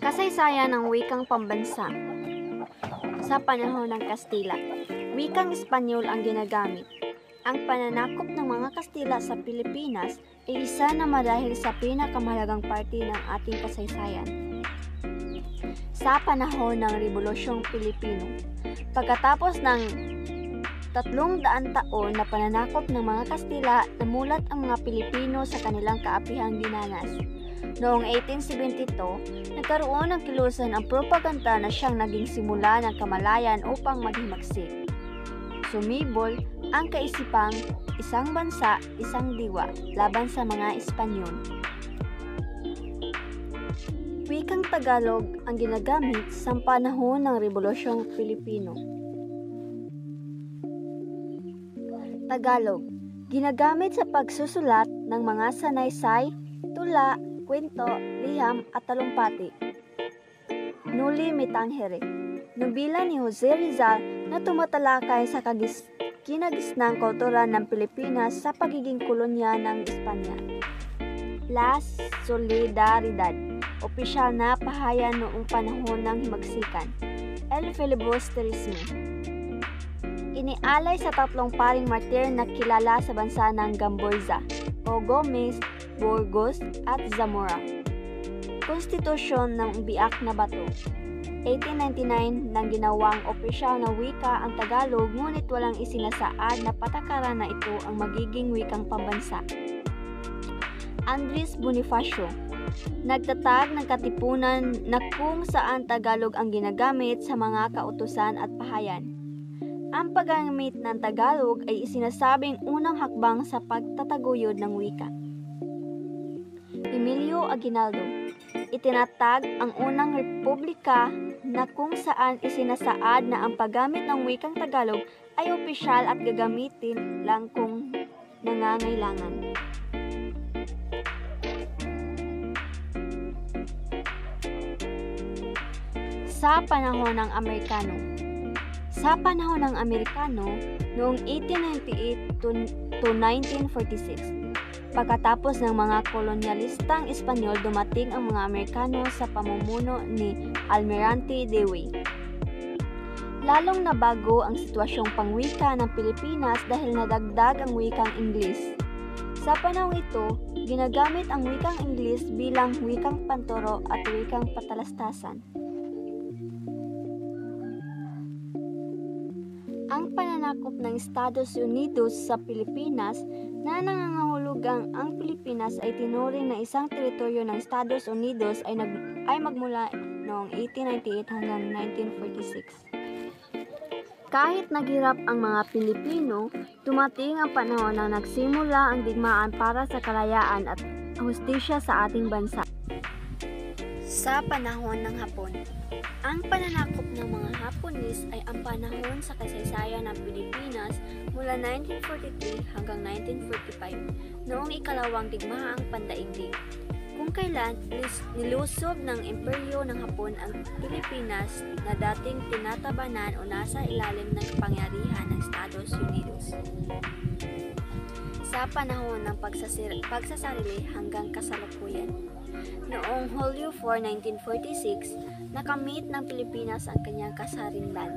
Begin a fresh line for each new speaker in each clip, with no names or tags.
Kasaysayan ng wikang pambansa. Sa panahon ng Kastila, wikang Espanyol ang ginagamit. Ang pananakop ng mga Kastila sa Pilipinas ay isa na marahil sa pinakamahalagang parte ng ating kasaysayan. Sa panahon ng Rebolusyong Pilipino, pagkatapos ng 300 taon na pananakop ng mga Kastila, namulat ang mga Pilipino sa kanilang kaapihang dinanas. Noong 1872, nagkaroon ng kilusan ang propaganda na siyang naging simula ng kamalayan upang maghimagsik. Sumibol ang kaisipang isang bansa, isang diwa laban sa mga Espanyol. Wikang Tagalog ang ginagamit sa panahon ng Rebolusyong Pilipino. Tagalog, ginagamit sa pagsusulat ng mga sanaysay, tula, kwento, liham at talumpati. Nuli Me Tangere, nobela ni Jose Rizal na tumatalakay sa kinagisnang kultura ng Pilipinas sa pagiging kolonya ng Espanya. La Solidaridad, opisyal na pahayag noong panahon ng himagsikan. El Filibusterismo, inialay sa tatlong paring martir na kilala sa bansa ng Gamboyza, o Gomez, Burgos at Zamora. Konstitusyon ng Biak na Bato, 1899 nang ginawang opisyal na wika ang Tagalog, ngunit walang isinasaad na patakaran na ito ang magiging wikang pambansa. Andres Bonifacio, nagtatag ng katipunan na kung saan Tagalog ang ginagamit sa mga kautusan at pahayan. Ang paggamit ng Tagalog ay isinasabing unang hakbang sa pagtataguyod ng wika. Emilio Aguinaldo, itinatag ang unang republika na kung saan isinasaad na ang paggamit ng wikang Tagalog ay opisyal at gagamitin lang kung nangangailangan. Sa panahon ng Amerikano. Sa panahon ng Amerikano, noong 1898 to 1946, pagkatapos ng mga kolonyalistang Espanyol, dumating ang mga Amerikano sa pamumuno ni Almirante Dewey. Lalong nabago ang sitwasyong pangwika ng Pilipinas dahil nadagdag ang wikang Ingles. Sa panahong ito, ginagamit ang wikang Ingles bilang wikang panturo at wikang patalastasan. Ang pananakop ng Estados Unidos sa Pilipinas na nangangahulugang ang Pilipinas ay tinuring na isang teritoryo ng Estados Unidos ay magmula noong 1898 hanggang 1946. Kahit naghirap ang mga Pilipino, dumating ang panahon na nagsimula ang digmaan para sa kalayaan at hustisya sa ating bansa. Sa panahon ng Hapon. Ang pananakop ng mga Hapones ay ang panahon sa kasaysayan ng Pilipinas mula 1943 hanggang 1945, noong ikalawang digmaang pandaigdig, kung kailan nilusob ng imperyo ng Hapon ang Pilipinas na dating tinatabanan o nasa ilalim ng kapangyarihan ng Estados Unidos. Sa panahon ng pagsasarili hanggang kasalukuyan. Noong Hulyo 4, 1946, nakamit ng Pilipinas ang kanyang kasarinlan.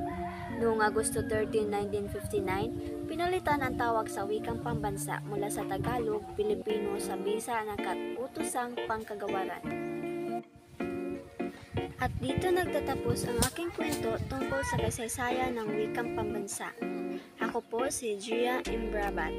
Noong Agosto 13, 1959, pinalitan ang tawag sa wikang pambansa mula sa Tagalog, Pilipino sa bisa ng Kautusang Pangkagawaran. At dito nagtatapos ang aking kwento tungkol sa kasaysayan ng wikang pambansa. Ako po si Gia Imbrabat.